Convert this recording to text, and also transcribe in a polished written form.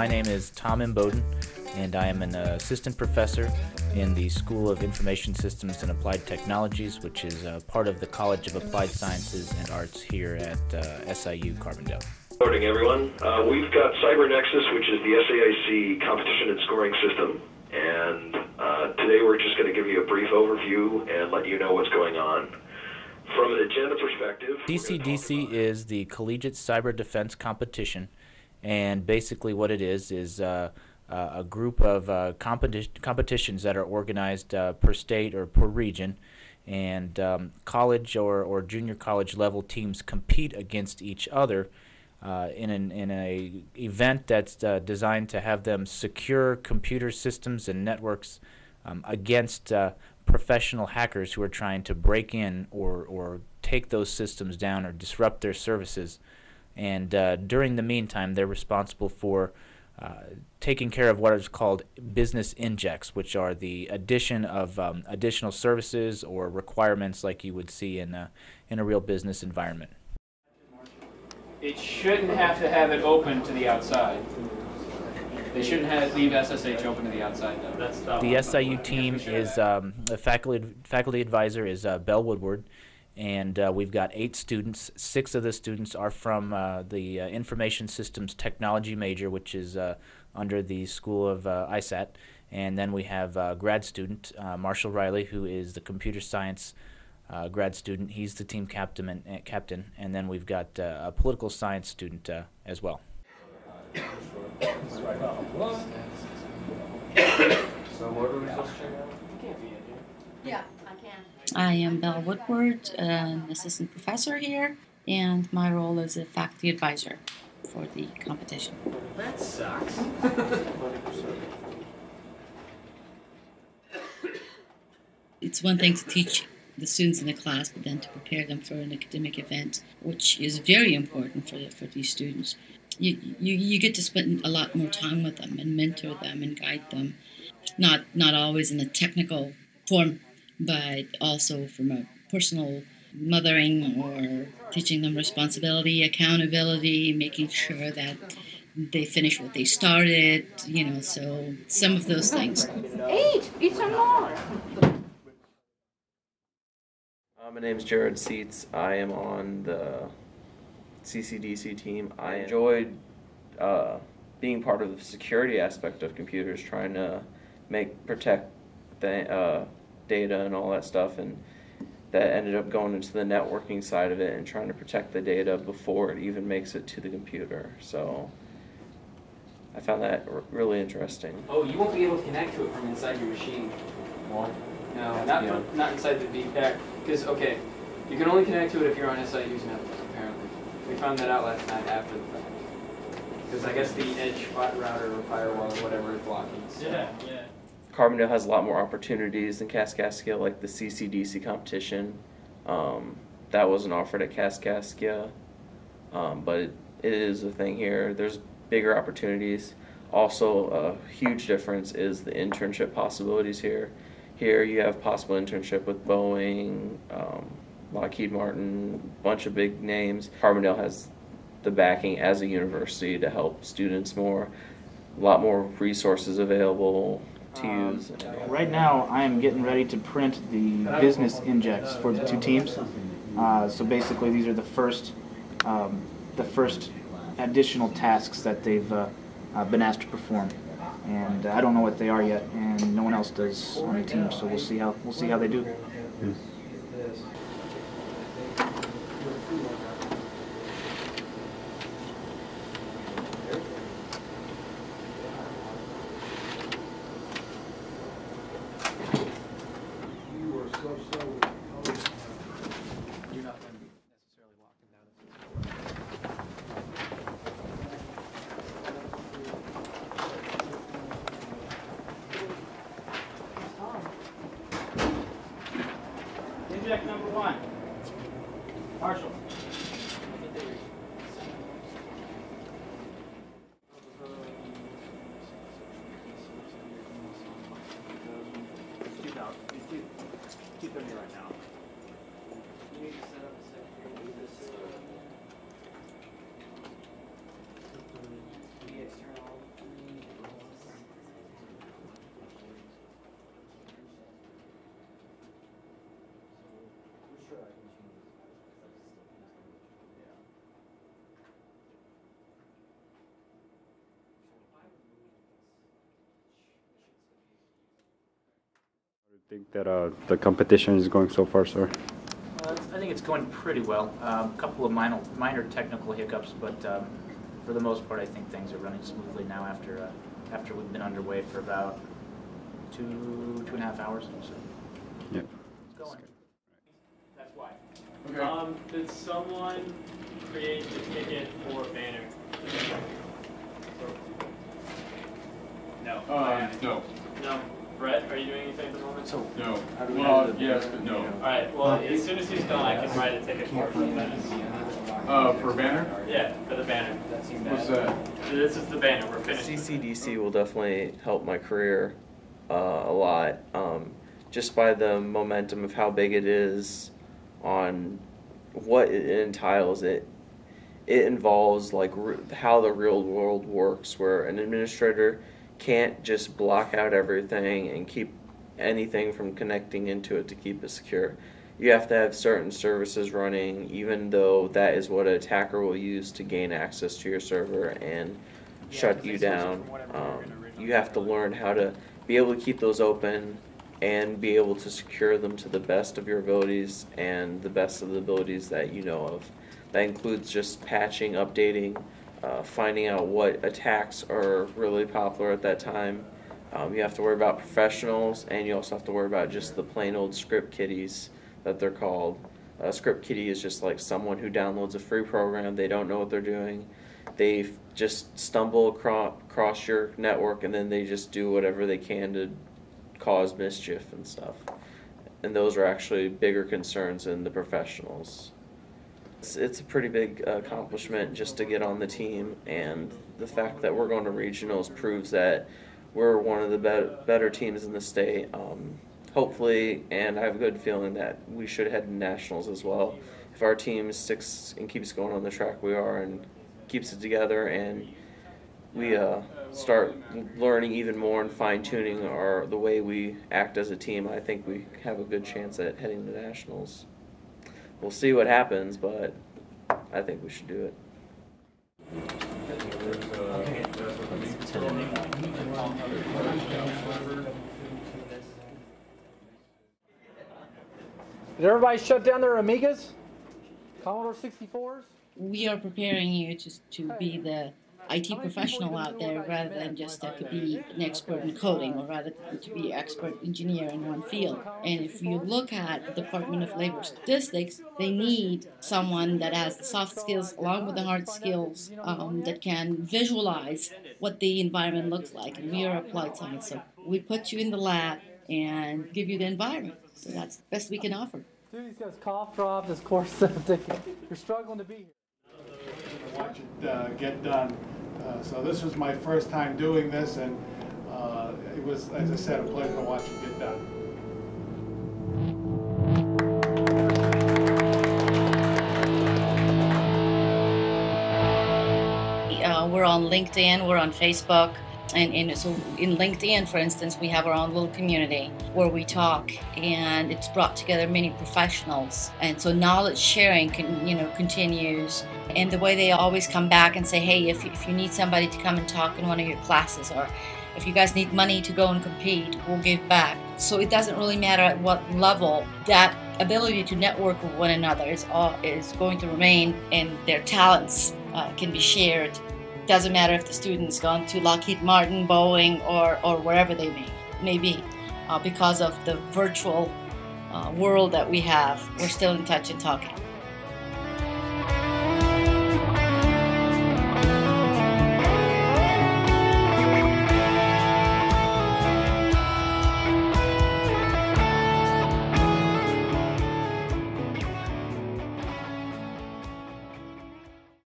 My name is Tom Imboden, and I am an assistant professor in the School of Information Systems and Applied Technologies, which is part of the College of Applied Sciences and Arts here at SIU Carbondale. Good morning, everyone. We've got CyberNexus, which is the SAIC competition and scoring system, and today we're just going to give you a brief overview and let you know what's going on. From an agenda perspective, CCDC is the Collegiate Cyber Defense Competition, and basically what it is a group of competitions that are organized per state or per region, and college or junior college level teams compete against each other in a event that's designed to have them secure computer systems and networks against professional hackers who are trying to break in or take those systems down or disrupt their services. And during the meantime, they're responsible for taking care of what is called business injects, which are the addition of additional services or requirements like you would see in a real business environment. It shouldn't have to have it open to the outside. They shouldn't leave SSH open to the outside, though. The SIU team is the faculty advisor is Belle Woodward, and we've got 8 students. 6 of the students are from the Information Systems Technology major, which is under the School of ISAT, and then we have a grad student, Marshall Riley, who is the computer science grad student. He's the team captain, and then we've got a political science student as well. Yeah, I can. I am Belle Woodward, an assistant professor here, and my role is a faculty advisor for the competition. That sucks. It's one thing to teach the students in the class, but then to prepare them for an academic event, which is very important for these students. You get to spend a lot more time with them and mentor them and guide them, not always in a technical form, but also from a personal mothering or teaching them responsibility, accountability, making sure that they finish what they started, so some of those things. Eat some more. My name is Jared Seats. I am on the CCDC team. I enjoyed being part of the security aspect of computers, trying to protect the data and all that stuff, and that ended up going into the networking side of it and trying to protect the data before it even makes it to the computer. So I found that really interesting. Oh, you won't be able to connect to it from inside your machine. What? No, not inside the VPAC. Because, okay, you can only connect to it if you're on SIU's network, apparently. We found that out last night after the fact. Because I guess the edge router or firewall or whatever is blocking. So. Yeah. Carbondale has a lot more opportunities than Kaskaskia, like the CCDC competition. That wasn't offered at Kaskaskia, but it is a thing here. There's bigger opportunities. Also, a huge difference is the internship possibilities here. Here you have possible internship with Boeing, Lockheed Martin, a bunch of big names. Carbondale has the backing as a university to help students more, a lot more resources available to use. Right now I am getting ready to print the business injects for the 2 teams. So basically these are the first additional tasks that they've been asked to perform. And I don't know what they are yet, and no one else does on the team, so we'll see how they do. Inject number 1. Marshall. $230 right now. You need to set up a secondary the external think that the competition is going so far, sir? I think it's going pretty well. A couple of minor technical hiccups, but for the most part, I think things are running smoothly now after we've been underway for about 2.5 hours. So Yep. it's going. That's why. Okay. Did someone create the ticket for Banner? No. No. No. Brett, are you doing anything at the moment? So No. Well, yes, but no. Alright, well, as soon as he's done, I can write a ticket for him. For Banner? Yeah, for the Banner. What's that? This is the Banner, we're finished. CCDC will definitely help my career a lot, just by the momentum of how big it is, on what it entails. It involves like how the real world works, where an administrator can't just block out everything and keep anything from connecting into it to keep it secure. You have to have certain services running, even though that is what an attacker will use to gain access to your server and shut you down. You have to learn how to be able to keep those open and be able to secure them to the best of your abilities and the best of the abilities that you know of. That includes just patching, updating, finding out what attacks are really popular at that time. You have to worry about professionals, and you also have to worry about just the plain old script kiddies that they're called. A script kiddie is just like someone who downloads a free program, they don't know what they're doing. They just stumble across your network, and then they just do whatever they can to cause mischief and stuff. And those are actually bigger concerns than the professionals. It's a pretty big accomplishment just to get on the team, and the fact that we're going to regionals proves that we're one of the better teams in the state. Hopefully, and I have a good feeling that we should head to nationals as well. If our team sticks and keeps going on the track we are and keeps it together, and we start learning even more and fine-tuning the way we act as a team, I think we have a good chance at heading to nationals. We'll see what happens, but I think we should do it. Did everybody shut down their Amigas? Commodore 64s? We are preparing you to be the IT professional out there, rather than just to be an expert in coding, or rather to be an expert engineer in one field. And if you look at the Department of Labor Statistics, they need someone that has the soft skills along with the hard skills, that can visualize what the environment looks like. And we are applied science, so we put you in the lab and give you the environment. So that's the best we can offer. Dude, these guys cough drop, this course septic. You're struggling to be here. Watch it get done. So this was my first time doing this, and it was, as I said, a pleasure to watch it get done. We're on LinkedIn, we're on Facebook, and so in LinkedIn, for instance, we have our own little community where we talk, and it's brought together many professionals, and so knowledge sharing continues. And the way they always come back and say, hey, if you need somebody to come and talk in one of your classes, or if you guys need money to go and compete, we'll give back. So it doesn't really matter at what level, that ability to network with one another is going to remain, and their talents can be shared. Doesn't matter if the student's gone to Lockheed Martin, Boeing, or wherever they may be. Because of the virtual world that we have, we're still in touch and talking.